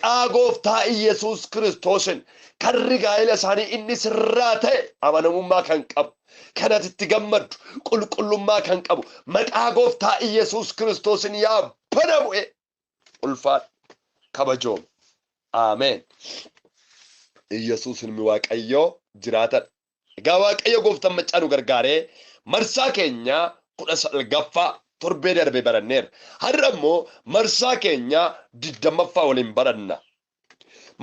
maqaa gooftaa Yesuus Kiristoosin karri gaa'ela isaanii inni sirraa ta'e amanamummaa kan qabu kanatti itti gammadu qulqullummaa kan qabu maqaa gooftaa Yesuus Kiristoosin yaa banamu ulfaat kabajoom amen. Yesuus ilmi Waaqayyoo jiraatan. Egaa Waaqayyo gooftaan machaa nu gargaaree marsaa keenya 19ffaa torbee darbe baranneera. Har'a immoo marsaa keenya 20ffaa waliin baranna.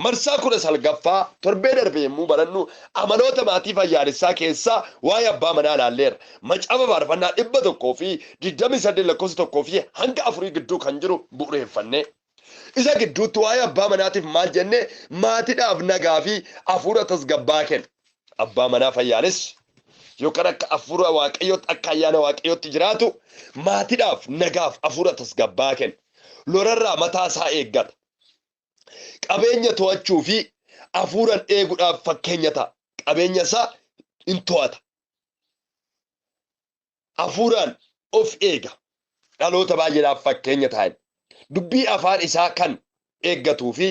Marsaa 19ffaa torbee darbe yommuu barannu amaloota maatii fayyaalessaa keessaa waa'ee abbaa manaa ilaalleera. Macaafa faarfannaa 128 lakkoofsa 1 fi hanga 4 gidduu kan jiru bu'uureeffannee. Isa gidduutti waa'ee abbaa manaatiif maal jenne maatiidhaaf nagaa fi hafuura tasgabbaa kenna. Abbaa manaa fayyaalessi yookaan akka hafuura Waaqayyootti akka ayyaana Waaqayyootti jiraatu maatiidhaaf nagaaf hafuura tasgabbaa kenna. Lorarraa mataa isaa eeggata. Qabeenya to'achuu fi hafuuraan eeguudhaaf fakkeenya ta'a. Qabeenya isaa in to'ata. Hafuuraan of eega. Dhaloota baay'eedhaaf fakkeenya ta'a. Dubbii afaan isaa kan eeggatuu fi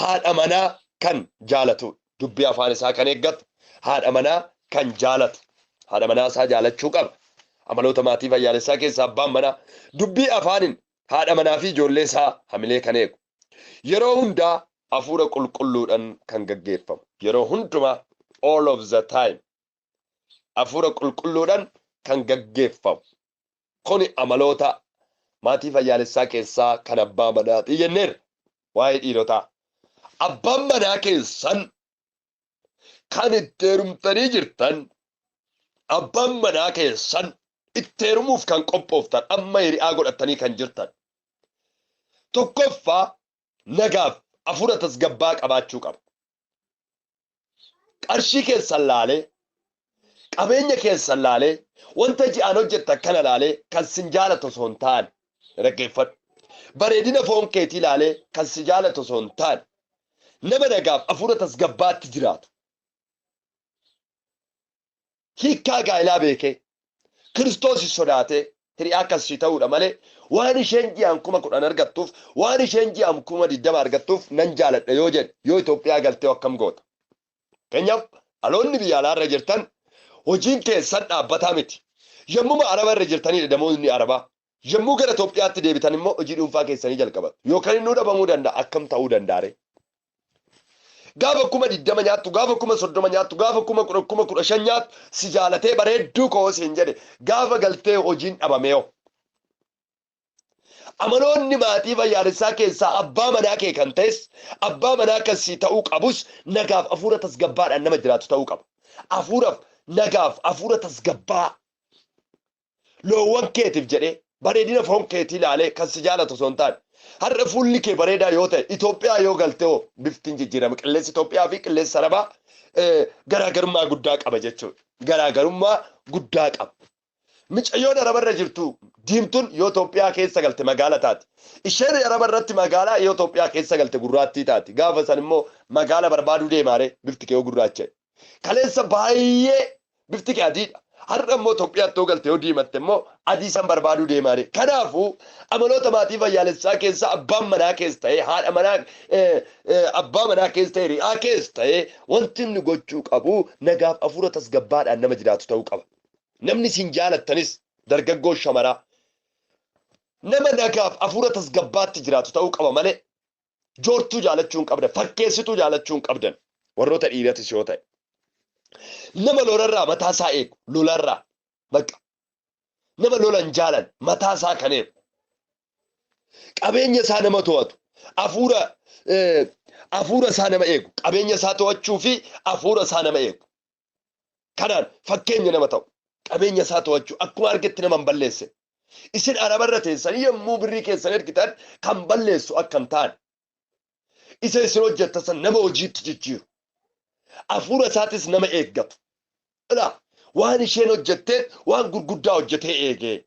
haadha manaa kan jaalatu. Dubbii afaan isaa kan eeggatu haadha manaa kan jaalatu. Haadha manaa isaa jaalachuu qaba. Amaloota maatii fayyaalessaa keessaa abbaan manaa dubbii afaanin haadha manaa fi ijoollee isaa hamilee kan eegu. Yeroo hundaa hafuura qulqulluudhaan kan gaggeeffamu. Yeroo hundumaa all of the time hafuura qulqulluudhaan kan gaggeeffamu. Kuni amaloota maatii fayyaalessaa keessaa kan abbaa manaati jenneerra. Waa'ee dhiirotaa. Abbaan manaa keessan kan itti heerumtanii jirtan abbaan manaa keessan itti heerumuuf kan qophooftan amma hiriyaa godhatanii kan jirtan. Tokkoffaa nagaaf hafuura tasgabbaa qabaachuu qaba. Qarshii keessan laalee qabeenya keessan laalee wanta ji'aan hojjettan kana laalee kan sin jaalatu osoo hin taane dhaggeeffadhu. Bareedina foon keetii laalee kan si jaalatu osoo hin taane nama nagaaf hafuura tasgabbaatti jiraatu. Hiikkaa gaa'elaa beekee Kiristoos sodaatee hiriyaa akkasii ta'uudha malee waan isheen ji'aan 10,000 argattuuf waan isheen ji'aan 20,000 argattuuf nan jaaladha yoo jedhe yoo Itoophiyaa galtee akkam goota. Keenyaaf dhaloonni biyya alaarra jirtan hojiin keessan dhaabbataa miti. Yommuu araba irra jirtanii damoonni arabaa yommuu gara Itoophiyaatti deebitan immoo hojii dhuunfaa keessanii jalqabatu. Yookaan inni dhabamuu danda'a akkam ta'uu danda'a. Gaafa 20 nyaattu gaafa 30 nyaattu gaafa 10,000 nyaattu si jaalatee bareedduu koo siin jedhe gaafa galtee hojiin dhabamee. Amaloonni maatii fayyaalessaa keessaa abbaa manaa kee kan ta'es abbaa manaa kan si ta'uu qabus nagaaf hafuura tasgabbaadhaan nama jiraatu ta'uu qaba. Hafuuraaf nagaaf hafuura tasgabbaa loowwan keetiif jedhee bareedina foon keetii ilaalee kan si jaalatu osoo hin taane. Har'a fuulli kee bareedaa yoo ta'e Itoophiyaa yoo galtee biftiin jijjiirama. Qilleensi Itoophiyaa fi qilleensi arabaa garaagarummaa guddaa qaba jechuudha. Garaagarummaa guddaa qaba. Micayyoon arabarra jirtu diimtuun yoo Itoophiyaa keessa galte magaala taati. Isheen arabarratti magaalaa yoo Itoophiyaa keessa galte gurraattii taati. Gaafa san immoo magaala barbaaduu deemaaree bifti kee yoo gurraacha. Kaleessa baay'ee bifti kee adiidha. Har'a immoo Itoophiyaatti yoo galte yoo diimatte immoo adii san barbaaduu deemaaree. Kanaafuu amaloota maatii fayyaalessaa keessa abbaan manaa keessa ta'ee haadha manaa abbaa manaa keessa ta'ee ri'aa keessa ta'ee wanti inni gochuu qabu nagaaf hafuura tasgabbaadhaan nama jiraatu ta'uu qaba. Namni siin jaalattanis dargaggoo shamaraa nama nagaaf hafuura tasgabbaatti jiraatu ta'uu qaba malee joortuu jaalachuu hin qabdan fakkeessituu jaalachuu hin qabdan warroota dhiiratis yoo ta'e. Nama lolarraa mataa isaa eegu lolarraa bakka nama lolan jaalan mataa isaa kan eegu qabeenya isaa nama to'atu hafuura isaa nama eegu qabeenya isaa to'achuu fi hafuura isaa nama eegu kanaan fakkeenya nama ta'u qabeenya isaa to'achuu akkuma argetti nama hin balleesse isin arabarra teessanii yommuu birrii keessan ergitan kan balleessu akka hin taane isa isin hojjettan nama hojiitti jijjiiru hafuura isaatis nama eeggatu. Waan isheen hojjette waan gurguddaa hojjetee eegee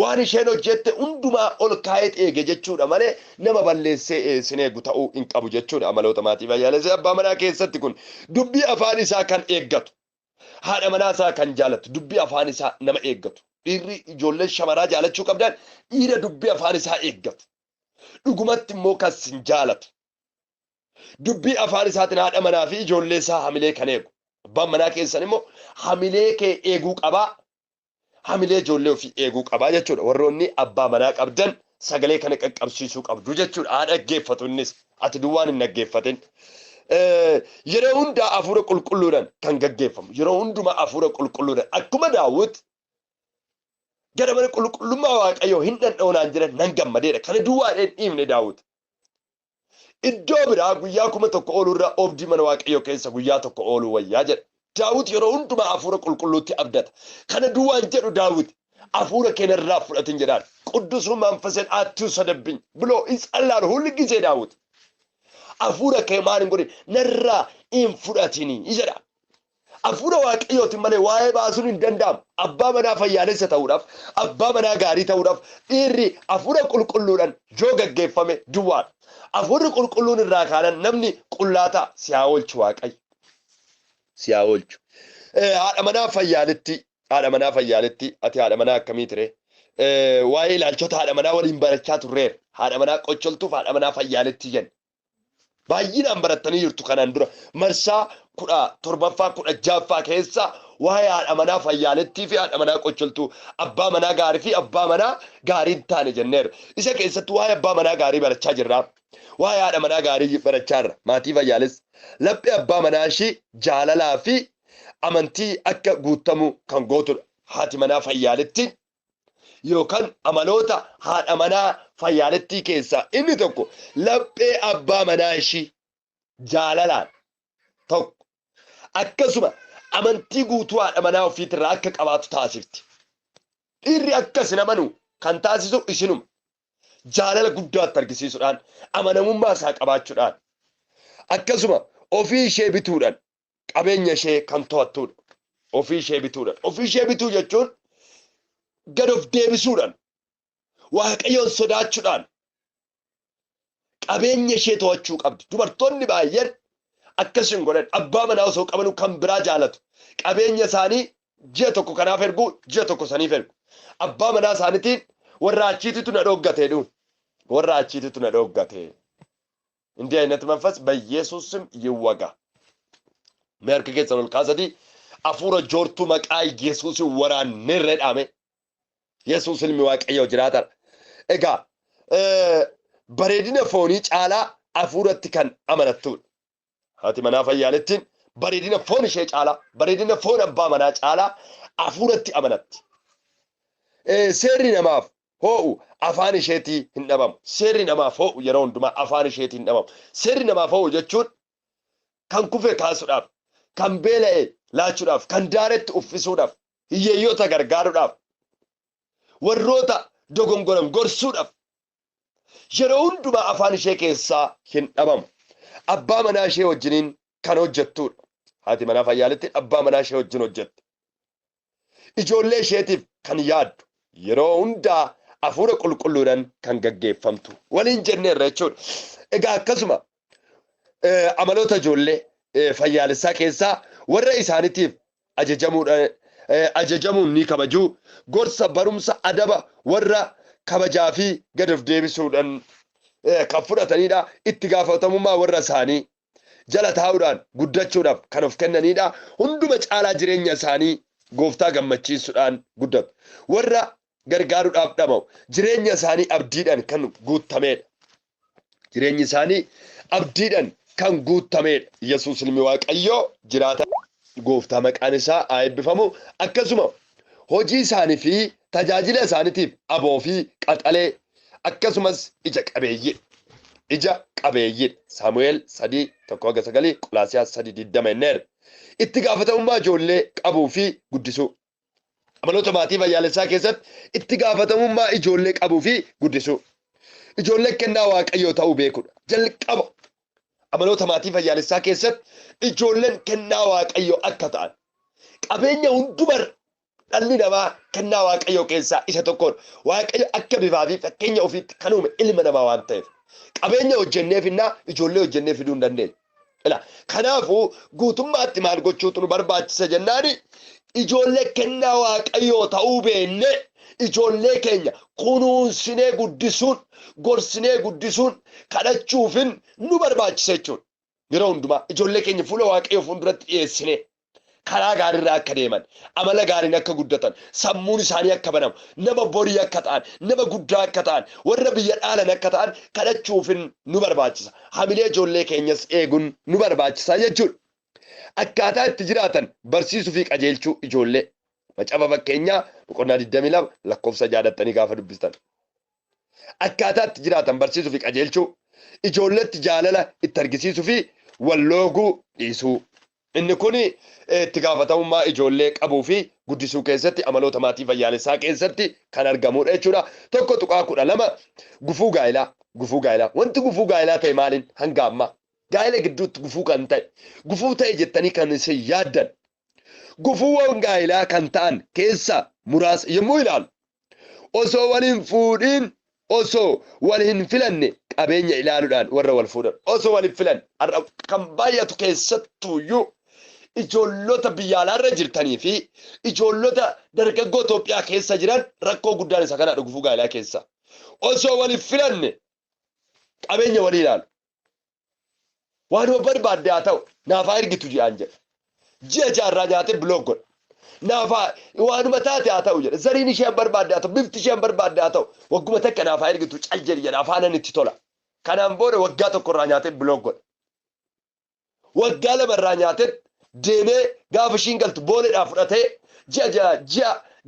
waan isheen hojjette hundumaa ol kaa'ee eege jechuudha malee nama balleessee isin eegu ta'uu hin qabu jechuudha. Amaloota maatii fayyaalessaa abbaa manaa keessatti kun dubbii afaan isaa kan eeggatu haadha manaa isaa kan jaalatu dubbii afaan isaa nama eeggatu. Dhiirri ijoollee shamaraa jaalachuu qabdan dhiira dubbii afaan isaa eeggatu dhugumatti immoo kan sin jaalatu dubbii afaan isaatiin haadha manaa fi ijoollee isaa hamilee kan eegu. Abbaan manaa keessan immoo hamilee kee eeguu qabaa. Hamilee ijoollee ofii eeguu qabaa jechuudha. Warroonni abbaa manaa qabdan sagalee kana qaqqabsiisuu qabdu jechuudha. Haa dhaggeeffatu innis ati duwwaan hin dhaggeeffatin. Yeroo hundaa hafuura qulqulluudhaan kan gaggeeffamu. Yeroo hundumaa hafuura qulqulluudhaan akkuma Daawit gara mana qulqullummaa Waaqayyoo hin dhandha'uunaan jiran nan gammadeedha. Kana duwwaadhaan dhiifne Daawit. Iddoo biraa guyyaa 1,000 oolurraa oobdii mana Waaqayyoo keessa guyyaa 1 ooluu wayyaa jedha. Daawit yeroo hundumaa hafuura qulqulluutti abdata. Kana duwwaan jedhu Daawit hafuura keenyarraa fudhatin jedhaan. Quddusuu manfaseen aattuu sadabbin biloo is'allaan hulli gisee Daawit. Hafuura kee maal hin godhin narraa hin fudhatinii jedha. Hafuura Waaqayyootiin malee waa'ee baasuun hin danda'amu. Abbaa manaa fayyaalessa ta'uudhaaf, abbaa manaa gaarii ta'uudhaaf dhiirri hafuura qulqulluudhaan yoo gaggeeffame duwwaadha. Hafuurri qulqulluun irraa kaanan namni qullaataa si haa oolchu Waaqayyo. Si haa oolchu. Haadha manaa fayyaaletti ati haadha manaa akkamii ture? Waa'ee ilaalchota haadha manaa waliin barachaa turreera. Haadha manaa qocholtuuf haadha manaa fayyaaletti jenna. Baay'inaan barattanii jirtu kanaan dura marsaa 17ffaa 16ffaa keessa waa'ee haadha manaa fayyaaletti fi haadha manaa qocholtuu abbaa manaa gaarii fi abbaa manaa gaarii hin taane jenneera. Isa keessatti waa'ee abbaa manaa gaarii barachaa jirra. Waa'ee haadha manaa gaarii barachaa jirra. Maatii fayyaalessa. Laphee abbaa manaa ishii jaalalaa fi amantii akka guutamu kan gootudha. Haati manaa fayyaaletti yookaan amaloota haadha manaa fayyaaletti keessaa inni tokko laphee abbaa manaa ishii jaalalaan tokko akkasuma amantii guutuu haadha manaa ofiitirraa akka qabaatu taasifti. Dhiirri akkasin amanu kan taasisu isinuma jaalala guddaatti argisiisuudhaan amanamummaa isaa qabaachuudhaan akkasuma ofii ishee bituudhaan qabeenya ishee kan to'attudha. Ofii ishee bituudhaan. Ofii ishee bituu jechuun gad of deebisuudhaan Waaqayyoon sodaachuudhaan qabeenya ishee to'achuu qabdi. Dubartoonni baay'een akkasin godhan abbaa manaa osoo qabanu kan biraa jaalatu. Qabeenya isaanii ji'a tokko kanaaf ergu ji'a tokko saniif ergu. Abbaa manaa isaaniitiin warra achiititu na dhoggate dhuun. Warra achiititu na dhoggate. እንዲህ አይነት መንፈስ በኢየሱስ ስም ይወጋ። መርክ ከሰል ካሰዲ አፉረ ጆርቱ መቃ ኢየሱስ ወራን ንረዳሜ ኢየሱስን ሚዋቀየው ጅራታ እጋ በሬዲነ ፎኒ ጫላ አፉረት ከን አመነቱ ሃቲ መናፈ ያለትን በሬዲነ ፎን ሸ ጫላ በሬዲነ ፎን አባ መና ጫላ አፉረት አመነት ሴሪ ነማፍ ሆኡ አፋን ሸቲ ህንደባም ሴሪ ነማፍ ሆኡ የሮን ዱማ አፋን ሸቲ ህንደባም ሴሪ ነማፍ ሆኡ ጀቹን ከንኩፌ ካሱዳፍ ከንቤለ ላቹዳፍ ከንዳረት ኡፍሱዳፍ ይየዮታ ገርጋሩዳፍ ወሮታ ዶጎንጎረም ጎርሱዳፍ የሮን ዱማ አፋን ሸ ኬሳ ህንደባም አባ መናሼ ወጅኒን ከን ሆጀቱ ሃቲ መናፋ ያለቲ አባ መናሼ ወጅን ሆጀት ኢጆሌ ሼቲፍ ከን ያዱ የሮንዳ አፉረ ቁልቁሉዳን ከን ገገፈምቱ ወሊን ጀነረቹን እጋ ከሱማ አመሎታ ጆሌ ፈያልሳ ኬሳ ወረ ኢሳኒቲፍ አጀጀሙን ኒ ከበጁ ጎርሰ በሩምሳ አደባ ወራ ከበጃፊ ገደፍ ዴቢሱዳን ከፍራተኒዳ ኢትጋፈተሙማ ወራ ሳኒ ጀለታውዳን ጉዳቹዳፍ ከነፍ ከነኒዳ ሁንዱመ ጫላ ጅሬኛ ሳኒ ጎፍታ ገመቺሱዳን ጉዳት ወራ gargaaruudhaaf dhamaa'u jireenya isaanii abdiidhaan kan guutameedha. Jireenyi isaanii abdiidhaan kan guutameedha. Yesuus ilmi Waaqayyoo jiraata gooftaa maqaan isaa haa eebbifamu. Akkasuma hojii isaanii fi tajaajila isaaniitiif aboo fi qaxalee akkasumas ija qabeeyyidha. Ija qabeeyyidha. Saamu'eel 3:1-9 Qolaasiyaas 3:20 enneera. Itti gaafatamummaa ijoollee qabuu fi guddisuu. Amaloota maatii fayyaalessaa keessatti itti gaafatamummaa ijoollee qabuu fi guddisuu. Ijoollee kennaa Waaqayyoo ta'uu beekudha. Jalqaba amaloota maatii fayyaalessaa keessatti ijoolleen kennaa Waaqayyoo akka ta'an. Qabeenya hundumar dhalli namaa kennaa Waaqayyoo keessaa isa tokkodha. Waaqayyo akka bifaa fi fakkeenya ofiitti kan uume ilma namaa waan ta'eef. Qabeenya hojjenneefinnaa ijoollee hojjennee fiduu hin dandeenye. Kanaafuu guutummaatti maal gochuutu nu barbaachisa jennaani ijoollee kennaa Waaqayyoo ta'uu beenne ijoollee keenya kunuunsinee guddisuun gorsinee guddisuun kadhachuufin nu barbaachisa jechuudha. yeroo hundumaa ijoollee keenya fuula waaqayyoo fuulduratti dhiyeessine karaa gaariirraa akka deeman amala gaariin akka guddatan sammuun isaanii akka banamu nama borii akka ta'an nama guddaa akka ta'an warra biyya dhaalan akka ta'an kadhachuufin nu barbaachisa hamilee ijoollee keenyas eeguun nu barbaachisa jechuudha. Akkaataa itti jiraatan barsiisuu fi qajeelchuu ijoollee macaafa fakkeenyaa boqonnaa 22 lakkoofsa 6 gaafa dubbistan akkaataa itti jiraatan barsiisuu fi qajeelchuu ijoolletti jaalala itti argisiisuu fi wallooguu dhiisuu inni kun itti gaafatamummaa ijoollee qabuu fi guddisuu keessatti amaloota maatii fayyaalessaa keessatti kan argamudha jechuudha. Tokko tuqaa 12 gufuu gaa'ilaa wanti gufuu gaa'ilaa ta'e maaliin hanga ammaa gaa'ila gidduutti gufuu kan ta'e gufuu ta'e jettanii kan isin yaaddan gufuuwwan gaa'ilaa kan ta'an keessa muraasa yommuu ilaalu osoo waliin fuudhiin osoo wal hin filanne qabeenya ilaaluudhaan warra wal fuudhan osoo wal hin filan kan baay'atu keessattuuyyuu ijoollota biyya alaarra jirtanii fi ijoollota dargaggoo Itoophiyaa keessa jiran rakkoo guddaan isa kanaadha gufuu gaa'ilaa keessa osoo wal hin filanne qabeenya walii ilaalu waanuma barbaadde haa ta'u naafaa ergitu ji'aan jedha ji'a jaarraa nyaate biloog godha naafaa waanuma taate haa ta'u jedha zariin isheen barbaadde haa ta'u bifti isheen barbaadde haa ta'u wagguma takka naafaa ergitu cal jedhi jedha afaanan itti tola kanaan booda waggaa tokkorraa nyaate biloog godha waggaa lamarraa nyaate deemee gaafa ishiin galtu booleedhaa fudhatee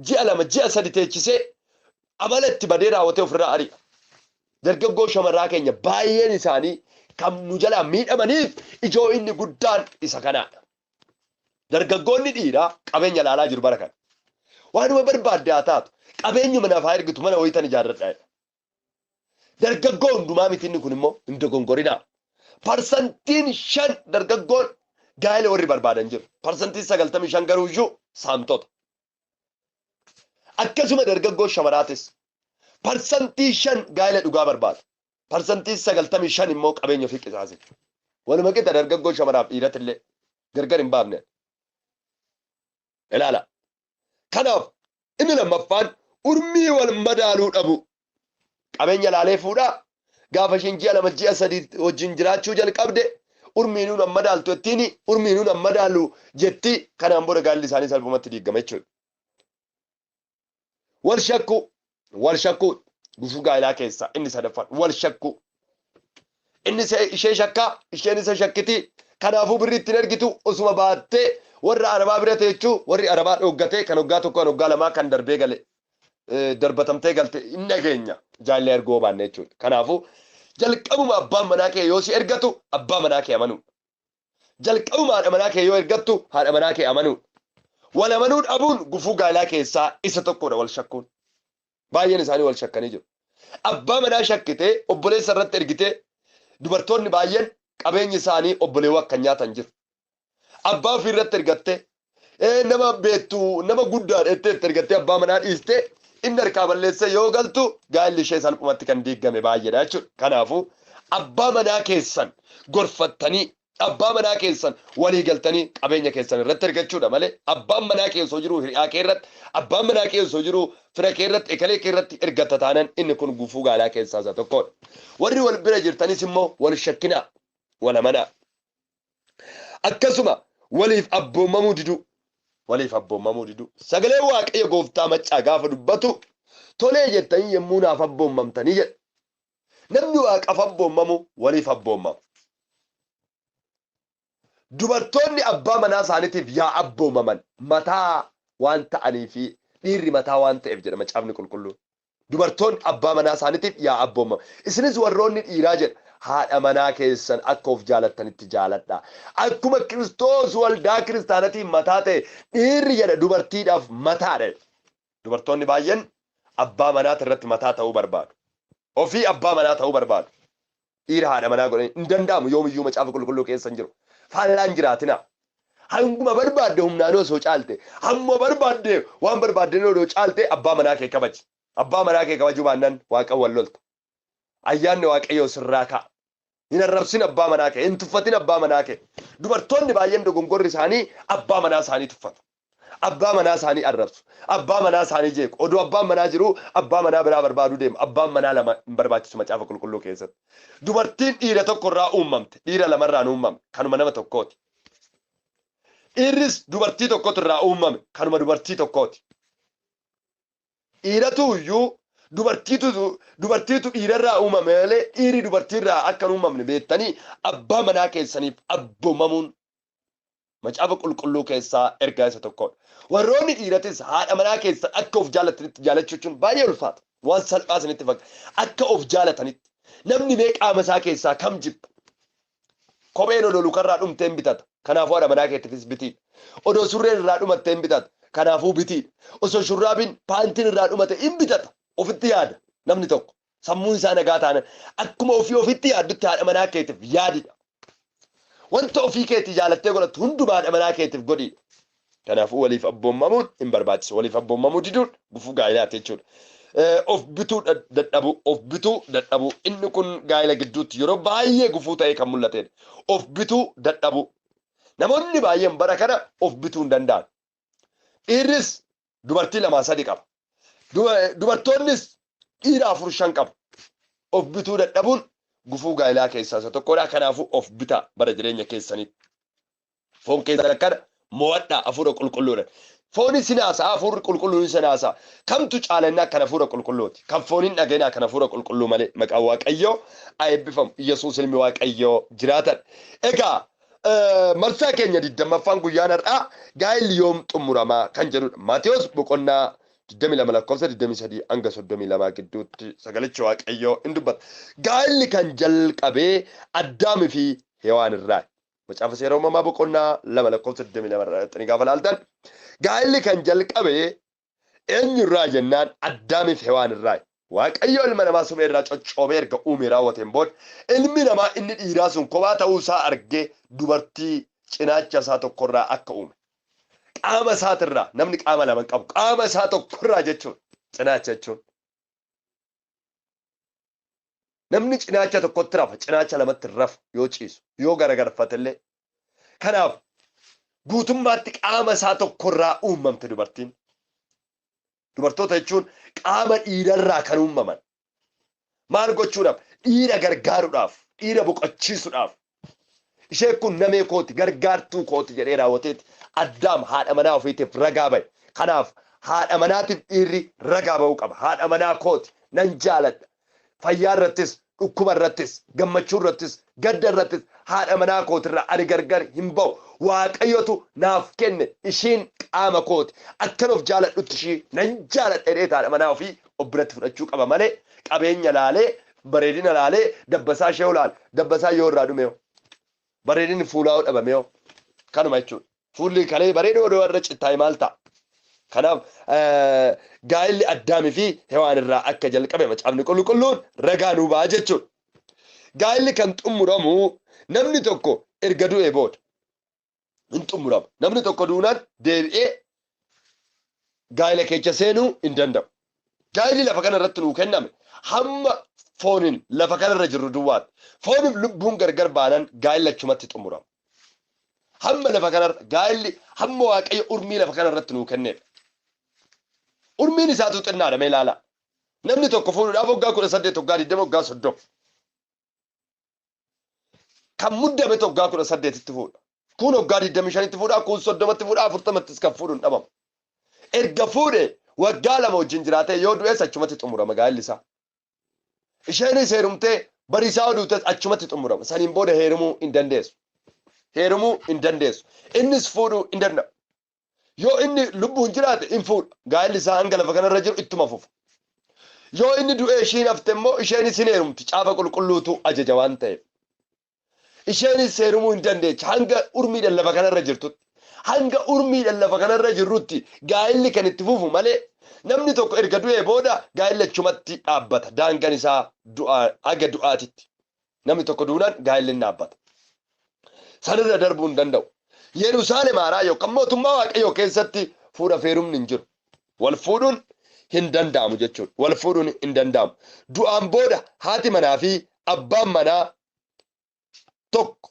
ji'a lama ji'a sadi teechisee amala itti badee raawwatee ofirraa ari'a. Dargaggoo shamarraa keenya baay'een isaanii kan nu jalaa miidhamaniif ijoo inni guddaan isa kanaadha. Dargaggoonni dhiiraa qabeenya laalaa jiru bara kana. Waanuma barbaadde haa taatu qabeenyuma naafaa ergitu mana wayitan ijaarradha. Dargaggoo hundumaa miti inni kun immoo hin dogongorinaa. Parsantiin 5 dargaggoon gaa'ela warri barbaadan jiru. Parsantiin 95 garuu iyyuu saamtota. Akkasuma dargaggoo shamaraatis parsantii 5 gaa'ela dhugaa barbaada. Parsantii 95 immoo qabeenya ofii qisaase. Waluma qixa dargaggoo shamaraaf dhiirati illee gargar hin baafne. Ilaala. Kanaaf inni lammaffaan urmii wal madaaluu dhabu. Qabeenya laalee fuudhaa gaafa ishiin ji'a lama ji'a sadii wajjin jiraachuu jalqabde urmiinuun amma daaltu jettiin urmiinuun amma daalu jetti kanaan booda gaalli isaanii salphumatti diigama jechuudha. Wal shakkuu gufuu gaa'ilaa keessaa inni sadaffaan wal shakkuu. Inni ishee shakkaa isheen isa shakkiti kanaafuu birri ittiin ergitu osuma baattee warra arabaa bira teechuu warri arabaa dhooggatee kan hoggaa tokko kan hoggaa lamaa kan darbee gale darbatamtee galte inni dhageenya jaallee ergoo baanne jechuudha. Kanaafuu jalqabuma abbaan manaa kee yoo si ergatu abbaa manaa kee amanuu. Jalqabuma haadha manaa kee yoo ergattu haadha manaa kee amanuu. Wal amanuu dhabuun gufuu gaa'ilaa keessaa isa tokkodha wal shakkuun. Baay'een isaanii wal shakkanii jiru. Abbaa manaa shakkitee obboleessa irratti ergitee dubartoonni baay'een qabeenyi isaanii obboleewwan kan nyaatan jiru. Abbaa ofii irratti ergattee nama beektu nama guddaa dheettee ergattee abbaa manaa dhiistee inni harkaa balleessee yoo galtu gaa'illi ishee salphumatti kan diigame baay'eedha jechuudha. Kanaafuu abbaa manaa keessan gorfattanii abbaa manaa keessan walii galtanii qabeenya keessan irratti ergachuudha malee abbaan manaa kee osoo jiru hiriyaa kee irratti abbaan manaa kee osoo jiru fira kee irratti ekalee kee irratti ergatta taanan inni kun gufuu gaa'ilaa keessaa isa tokkodha. Warri wal bira jirtanis immoo wal shakkinaa wal amanaa. Akkasuma waliif abboomamuu diduu. Sagalee Waaqayyo gooftaa maccaa gaafa dubbatu tolee jettanii yemmuu naaf abboomamtanii jedha. Namni waaqaaf abboomamu waliif abboomamu. Dubartoonni abbaa manaa isaaniitiif yaa abboomaman mataa waan ta'anii fi dhiirri mataa waan ta'eef jedha macaafni qulqulluun. Dubartoonni abbaa manaa isaaniitiif yaa abboomaman. Isinis warroonni dhiiraa jedha haadha manaa keessan akka of jaalattanitti jaaladha. Akkuma Kiristoos waldaa kiristaanatiin mataa ta'e dhiirri jedha dubartiidhaaf mataadha. Dubartoonni baay'een abbaa manaati irratti mataa ta'uu barbaadu. Ofii abbaa manaa ta'uu barbaadu. Dhiira haadha manaa godhanii hin danda'amu yoomiyyuu macaafa qulqulluu keessa hin jiru. Faallaan jiraatina. Hanguma barbaadde humnaanoo osoo caalte hamma barbaadde waan barbaadde osoo caalte abbaa manaa kee kabaji. Abbaa manaa kee kabajuu baannaan waaqa wal lolta. Ayyaanni Waaqayyoo sirraa ka'a. Hin arrabsin abbaa manaa kee hin tuffatin abbaa manaa kee. Dubartoonni baay'een dogongorri isaanii abbaa manaa isaanii tuffatu. abbaa manaa isaanii arrabsu abbaa manaa isaanii jeequ oduu abbaan manaa jiru abbaa manaa biraa barbaaduu deemu abbaan manaa lama hin barbaachisu macaafa qulqulluu keessatti dubartiin dhiira tokko irraa uumamte dhiira lamarraan uumamte kanuma nama tokkooti dhiirris dubartii tokkotu irraa uumame kanuma dubartii tokkooti dhiiratu iyyuu dubartiitu dhiirarraa uumame malee dhiiri dubartiirraa akka hin uumamne beektanii abbaa manaa keessaniif abboomamuun macaafa qulqulluu keessaa ergaa isa tokkodha. Warroonni dhiiratis haadha manaa keessan akka of jaalatanitti jaalachuun baay'ee ulfaata. Waan salphaa isinitti fakkaata. Akka of jaalatanitti namni mee qaama isaa keessaa kam jibba? Kopheen odoo lukarraa dhumteen bitata. Kanaafuu haadha manaa keettiifis bitiidha. Odoo surreen irraa dhumatteen bitata. Kanaafuu bitiidha. Osoo shurraabiin paantiin irraa dhumate hin bitata. Ofitti yaada namni tokko sammuun isaa nagaa taanaan akkuma ofitti yaaddutti haadha manaa keetiif yaadidha. Wanta ofii keetii jaalattee godhattu hundumaa haadha manaa keetiif godhiidha. Kanaafuu waliif abboomamuun hin barbaachisu. Waliif abboomamuu diduun gufuu gaa'ilaati jechuudha. Of bituu dadhabuu inni kun gaa'ila gidduutti yeroo baay'ee gufuu ta'ee kan mul'atedha. Of bituu dadhabuu namoonni baay'een bara kana of bituu hin danda'an. Dhiirris dubartii 2-3 qaba. Dubartoonnis dhiira 4-5 qabu. Of bituu dadhabuun gufuu gaa'ilaa keessaa isa tokkodha. Kanaafuu of bitaa bara jireenya keessanitti. Foon keessan akkana mo'adhaa hafuura qulqulluudha. Fooni sinaasa hafuurri qulqulluun sinaasa. Kamtu caalannaa kan hafuura qulqulluuti. Kan fooniin dhageenyaa kan hafuura qulqulluu malee maqaan Waaqayyoo eebbifamu. Yesuus ilmi Waaqayyoo jiraatan. Egaa marsaa keenya 20ffaan guyyaan har'aa gaa'illi yoom xumuramaa kan jedhudha. Maatiyos boqonnaa 22 lakkoofsa 23 hanga 32 gidduutti sagalichi Waaqayyoo hin dubbata. Gaa'illi kan jalqabee Addaamii fi Hewaan irraa. Macaafa seera uumamaa boqonnaa 2 lakkoofsa 22 irratti gaafa ilaaltan. Gaa'illi kan jalqabee eenyurraa jennaan Addaamii fi Hewaan irraa. Waaqayyoo ilma namaa suphee irraa coccoobee erga uume raawwateen booda ilmi namaa inni dhiiraa sun kophaa ta'uu isaa argee dubartii cinaacha isaa tokkorraa akka uume. Qaama isaatirraa namni qaama lama qabu qaama isaa tokkorraa jechuun cinaacha jechuun. Namni cinaacha tokkotti rafa cinaacha lamatti rafa yoo ciisu yoo garagarfatellee. Kanaaf guutummaatti qaama isaa tokkorraa uumamte dubartiin. Dubartoota jechuun qaama dhiirarraa kan uumaman. Maal gochuudhaaf? Dhiira gargaaruudhaaf, dhiira boqochiisuudhaaf. Ishee kun namee kooti gargaartuu kooti jedhee raawwateeti. Addaam haadha manaa ofiitiif ragaa bahe. Kanaaf haadha manaatiif dhiirri ragaa bahuu qaba. Haadha manaa kooti nan jaaladha. Fayyaa irrattis, dhukkuba irrattis, gammachuu irrattis, gadda irrattis haadha manaa kootirraa ani gargar hin bahu. Waaqayyotu naaf kenne ishiin qaama kooti. Akkan of jaaladhutti ishii nan jaaladha jedhee haadha manaa ofii of biratti fudhachuu qaba malee qabeenya laalee bareedina laalee dabbasaa ishee olaal dabbasaa yoo irraa dhumeeyo. Bareedinni fuulaa yoo dhabameeyo. Kanuma jechuudha. Fuulli kalee bareedoo odoo irra cittaa'e maal ta'a? Kanaaf gaa'illi Addaamii fi Hewaan irraa akka jalqabe macaafni qulqulluun ragaa nuu ba'a jechuudha. Gaa'illi kan xumuramu namni tokko erga du'ee booda hin xumuramu. Namni tokko duunaan deebi'ee gaa'ila keessa seenuu hin danda'u. Gaa'illi lafa kana irratti nuu kenname hamma fooniin lafa kanarra jirru duwwaati. Fooniif lubbuun gargar baanan gaa'illi achumatti xumurama. Hamma lafa kanarra gaa'illi hamma Waaqayyo urmii lafa kanarratti nuu kenneedha. Urmiin isaatu xinnaadha mee ilaala. Namni tokko fuudhuudhaaf waggaa 18 waggaa 20 waggaa 30. Kan muddame waggaa 18 itti fuudha. Kun waggaa 25 itti fuudha, kun 30 itti fuudha, 40 kan fuudhu hin dhabamu. Erga fuudhee waggaa 2 wajjin jiraatee yoo du'es achumatti xumurama gaa'illi isaa. Isheenis heerumtee bariisaa oduutes achumatti xumurama. Saniin booda heerumuu hin dandeessu. Heerumuu hin dandeessu. Innis fuudhuu hin danda'u. Yoo inni lubbuun jiraate hin fuudha. Gaa'illi isaa hanga lafa kanarra jiru ittuma fufa. Yoo inni du'ee ishiin hafte immoo isheenis hin heerumti. Caafa qulqulluutu ajaja waan ta'eef. Isheenis heerumuu hin dandeechi. Hanga urmiidhaan lafa kanarra jirtutti. Hanga urmiidhaan lafa kanarra jirrutti gaa'illi kan itti fufu malee namni tokko erga du'ee booda gaa'illi achumatti dhaabbata. Daangaan isaa haga du'aatitti. Namni tokko duunaan gaa'illi hin dhaabbata. Sanirra darbuu hin danda'u. Yerusaalem haaraa yookaan mootummaa Waaqayyoo keessatti fuudha feerumni hin jiru. Wal fuudhuun hin danda'amu jechuudha. Wal fuudhuun hin danda'amu. Du'aan booda haati manaa fi abbaan manaa tokko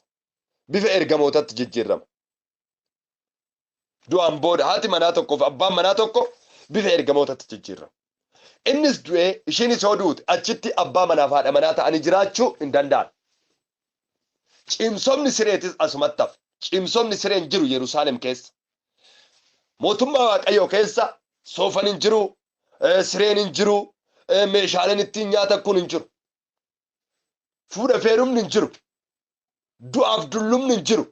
bifa ergamootatti jijjiirama. du'aan booda haati manaa tokkoo fi abbaan manaa tokko bifa ergamootatti jijjiiramu. Innis du'ee ishiinis yoo duute achitti abbaa manaaf haadha manaa ta'anii jiraachuu hin danda'an. Cimsomni sireetis asumatti hafa. Cimsomni sireen jiru Yerusaalem keessa. Mootummaa Waaqayyoo keessa soofan hin jiru, sireen hin jiru, meeshaaleen ittiin nyaatan kun hin jiru. Fuudha feerumni hin jiru. Du'aaf dullumni hin jiru.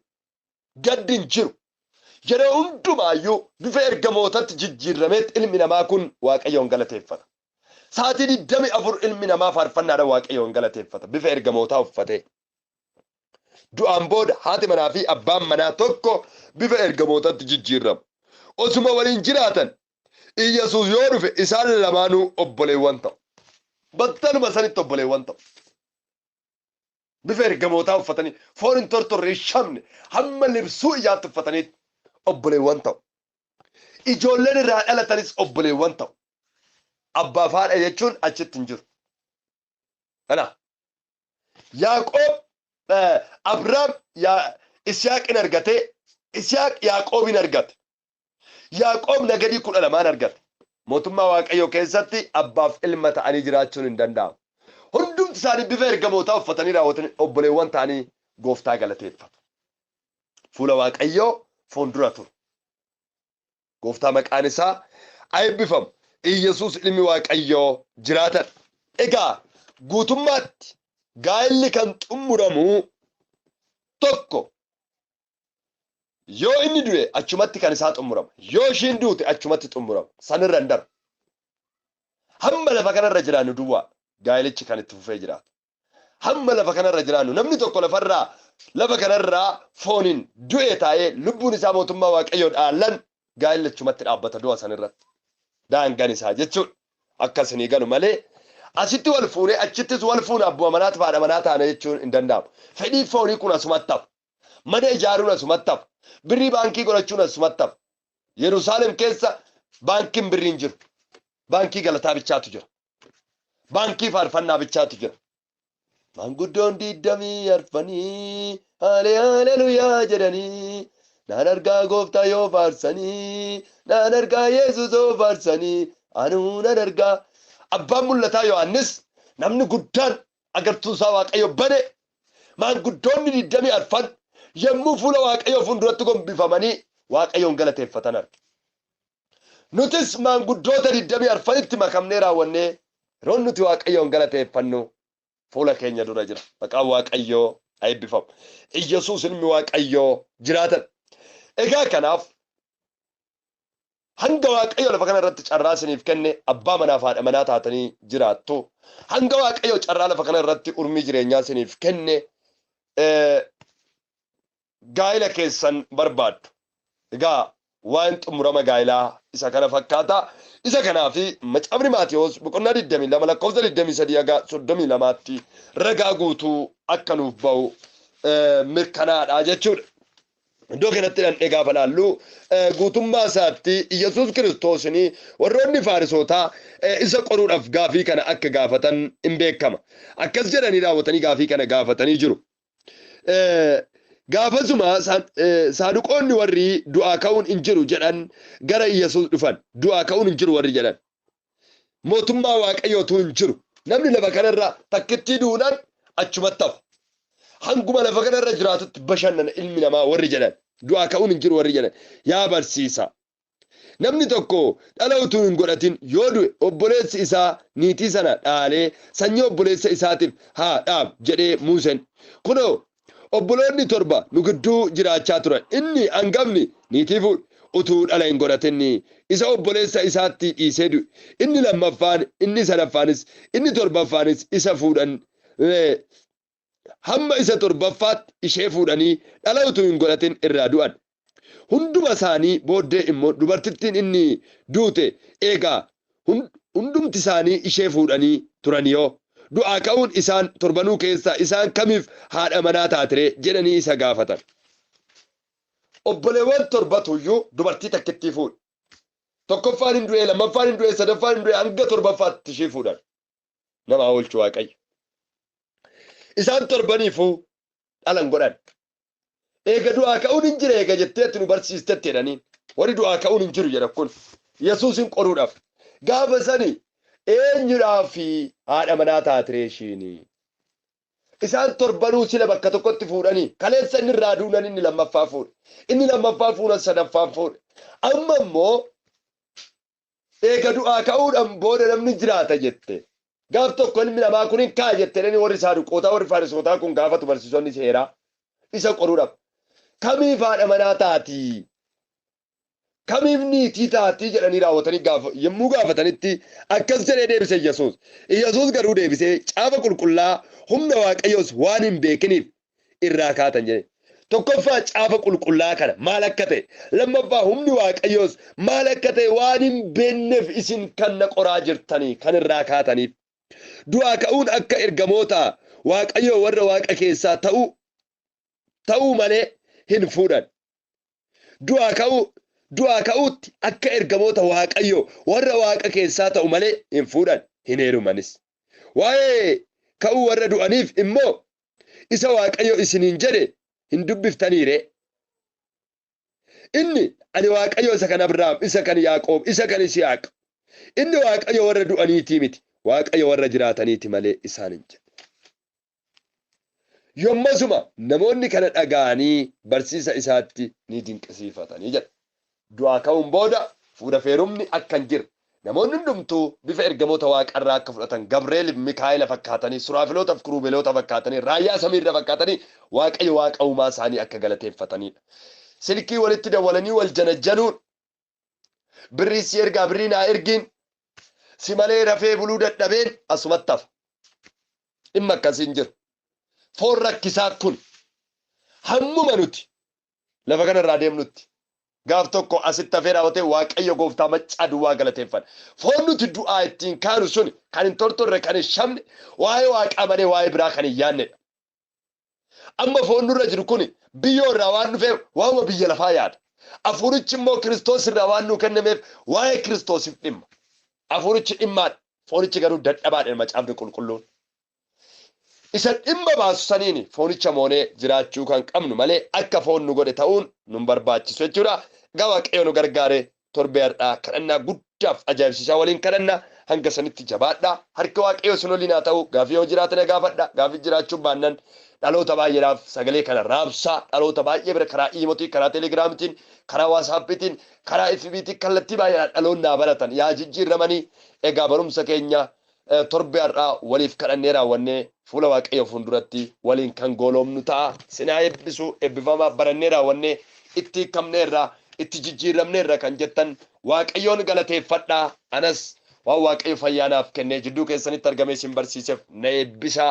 Gaddi hin jiru. Yeroo hundumaayyuu bifa ergamootatti jijjiirameetti ilmi namaa kun Waaqayyoon galateeffata. Sa'aatii 24 ilmi namaa faarfannaadhaan Waaqayyoon galateeffata. Bifa ergamootaa uffatee. Du'aan booda haati manaa fi abbaan manaa tokko bifa ergamootatti jijjiiramu. Osuma waliin jiraatan Iyyesuus yoo dhufe isaan lamaanuu obboleewwan ta'u. Battaluma sanitti obboleewwan ta'u. Bifa ergamootaa uffatanii foon hin tortorre hin shamne hamma libsuu ijaatti uffatanii obboleewwan ta'u. Ijoolleen irraa dhalatanis obboleewwan ta'u. Abbaaf haadha jechuun achitti hin jiru. Kana Yaaqoob Abrahaam Isiyaaqin argatee Isiyaaq Yaaqoobin argate. Yaaqoob nagadii 12 argate. Mootummaa Waaqayyoo keessatti abbaaf ilma ta'anii jiraachuun hin danda'amu. Hundumti isaanii bifa ergamootaa uffatanii raawwatanii obboleewwan ta'anii gooftaa galateeffatu. Fuula Waaqayyoo fuuldura turu. Gooftaa maqaan isaa eebbifamu. Iyyesuus ilmi Waaqayyoo jiraatan. Egaa guutummaatti gaa'elli kan xumuramu tokko yoo inni du'e achumatti kan isaa xumurama. Yoo ishiin duute achumatti xumurama. Sanirra hin darbu. Hamma lafa kanarra jiraannu duwwaa gaa'elichi kan itti fufee jiraatu. Hamma lafa kanarra jiraannu namni tokko lafa kanarraa fooniin du'e taa'ee lubbuun isaa mootummaa Waaqayyoo dhaalan gaa'elli achumatti dhaabbata du'a sanirratti. Daangaan isaa jechuudha. Akkasinii galu malee asitti wal fuunee achittis wal fuuna abbuma manaatiif haadha manaa taana jechuun hin danda'amu. Fedhii foonii kun asumatti hafa. Mana ijaaruun asumatti hafa. Birrii baankii godhachuun asumatti hafa. Yerusaalem keessa baankiin birrii hin jiru. Baankii galataa bichaatu jira. Baankii faarfannaa bichaatu jira. Maanguddoon 20 arfanii haleluyaa jedhanii naan argaa gooftaa yoo faarsanii naan argaa Yesuus yoo faarsanii anuu naan argaa. Abbaan mul'ataa Yohaannis namni guddaan agartuu isaa Waaqayyo bane maanguddoonni 20 arfan yommuu fuula Waaqayyoo fuulduratti gombifamanii Waaqayyoon galateeffatan arge. Nutis maanguddoota 20 arfanitti makamnee raawwannee yeroo nuti Waaqayyoon galateeffannu fuula keenya dura jira. Maqaan Waaqayyoo eebbifamu. Iyyesuus ilmi Waaqayyoo jiraatan. Egaa kanaaf hanga Waaqayyo lafa kana irratti carraa isiniif kenne abbaa manaaf haadha manaa taatanii jiraattu. Hanga Waaqayyo carraa lafa kana irratti urmii jireenyaa isiniif kenne gaa'ela keessan barbaaddu. Egaa waan xumurama gaa'elaa isa kana fakkaata. Isa kanaa fi Macaafni Maatiyos boqonnaa 22 lakkoofsa 23 haga 32tti ragaa guutuu akka nuuf ba'u mirkanaadha jechuudha. Iddoo kanatti dhandhee gaafa laallu guutummaa isaatti Iyyesuus Kiristoosni warroonni Faarisootaa isa qoruudhaaf gaafii kana akka gaafatan hin beekama. Akkas jedhanii raawwatanii gaafii kana gaafatanii jiru. Gaafasuma saaduqoonni warri du'aa ka'uun hin jiru jedhan gara Iyyesuus dhufan. Du'aa ka'uun hin jiru warri jedhan. Mootummaa Waaqayyootu hin jiru. Namni lafa kanarra takkittii duudhaan achumatti hafa. Hanguma lafa kanarra jiraatutti bashannana ilmi namaa warri jedhan. Du'aa ka'uun hin jiru warri jedhan. Yaa barsiisa. Namni tokko dhala utuu hin godhatin yoo du'e obboleessi isaa niitii sana dhaalee sanyii obboleessa isaatiif haa dhaabu jedhee Museen. Kunoo obboloonni 7 nu gidduu jiraachaa turan. Inni hangafni niitii fuudhe utuu dhala hin godhatin isa obboleessa isaatti dhiisee du'e. Inni lammaffaan, inni sadaffaanis, inni torbaffaanis isa fuudhan. Hamma isa 7ffaatti ishee fuudhanii dhala utuu hin godhatin irraa du'an. Hunduma isaanii booddee immoo dubartittiin inni duute eegaa hundumti isaanii ishee fuudhanii turan yoo du'aa ka'uun isaan 7 keessaa isaan kamiif haadha manaa taatire jedhanii isa gaafatan. Obboleewwan 7tuyyuu dubartii takkittii fuudhe. Tokkoffaan hin du'e, lammaffaan hin du'e, sadaffaan hin du'e hanga 7ffaatti ishee fuudhan. Nama oolchu Waaqayyo. Isaan 7niifuu dhalan godhan. Eega du'aa ka'uun hin jire eega jetteetti nu barsiistetti jedhaniin. warri du'aa ka'uun hin jiru jedha kun Yesuusin qoruudhaaf gaafa sani eenyudhaa fi haadha manaa taatireeshiini isaan torbanuu sila bakka tokkotti fuudhanii kaleessa inni irraa duunan inni lammaffaa fuudhe inni lammaffaa fuudhan sadaffaan fuudhe amma immoo eega du'aa ka'uudhaan booda namni jiraata jette gaaf tokko ilmi namaa kun hin kaa jette inni warri saaduqootaa warri faarisootaa kun gaafatu barsiisonni seeraa isa qoruudhaaf kamiif haadha manaa taatii kamiif niitii taatii jedhanii raawwatanii yommuu gaafatanitti akkas jedhee deebise Yesuus garuu deebisee caafa qulqullaa humna waaqayyoos waan hin beekiniif irraa kaatan jedhe tokkoffaa caafa qulqullaa kana maal akka ta'e lammaffaa humni waaqayyoos maal akka ta'e waan hin beekneef isin kan na qoraa jirtanii kan irraa kaataniif du'aa ka'uun akka ergamoota waaqayyoo warra waaqa keessaa ta'uu malee hin fuudhan du'aa ka'uutti akka ergamoota waaqayyoo warra waaqa keessaa ta'u malee hin fuudhan hin heerumanis waa'ee ka'uu warra du'aniif immoo isa waaqayyo isiniin jedhe hin dubbiftaniire inni ani waaqayyo isa kan Abrahaam isa kan Yaaqoob isa kan Yisihaaq inni waaqayyo warra du'aniitii miti waaqayyo warra jiraataniiti malee isaan hin jedhe yommasuma namoonni kana dhaga'anii barsiisa isaatti ni dinqisiifatanii jedha du'aa ka'uun booda fuudha feerumni akka hin jirre namoonni hundumtuu bifa ergamoota waaqarraa akka fudhatan Gabreel Mikaa'ela fakkaatanii Suraafiloota Kirubeelota fakkaatanii raayyaa samiirra fakkaatanii waaqayyo waaqa uumaa isaanii akka galateeffatanidha silkii walitti dawwalanii wal janajjanuun birrii si ergaa birrii naa ergiin si malee rafee buluu dadhabeen asumatti hafa dhimma akkasiin jiru foon rakkisaa kun hammuma nuti lafa kanarraa deemnutti gaaf tokko asitti hafee raawwatee waaqayyo gooftaa maccaa duwwaa galateeffadha foon nuti du'aa ittiin kaanu sun kan hin tortorre kan hin shamne waa'ee waaqaa malee waa'ee biraa kan hin yaannedha amma foon nurra jiru kun biyyoo irraa waan dhufeef waa'uma biyya lafaa yaada hafuurichi immoo Kiristoos irraa waan nuu kennameef waa'ee Kiristoosiif dhimma hafuurichi dhimmaadha foonichi garuu dadhabaadha macaafni qulqulluun isa dhimma baasu saniin foonicha moonee jiraachuu kan qabnu malee akka foon nu godhe ta'uun nun barbaachisu jechuudha gaa waaqayyo nu gargaare torbee har'aa kadhannaa guddaaf ajaa'ibsiisaa waliin kadhannaa hanga sanitti jabaadhaa harka waaqayyo sun waliin haa ta'u gaafii yoo jiraatan gaafadha gaafii jiraachuu baannan dhaloota baay'eedhaaf sagalee kana raabsaa dhaloota baay'ee bira karaa iimootii karaa teelegiraamitiin karaa waasaappiitiin karaa FBtiin kallattii baay'eedhaan dhaloonnaa baratan yaa jijjiirramanii egaa barumsa keenya torbee har'aa waliif kadhannee raawwannee fuula waaqayyo fuulduratti waliin kan goolomnu ta'a sinaa eebbisu eebbifamaa barannee raawwannee itti kamneerra itti jijjiiramneerra kan jettan waaqayyoon galateeffadhaa anas waan waaqayyo fayyaanaaf kennee jidduu keessanitti argamee isin barsiiseef na eebbisaa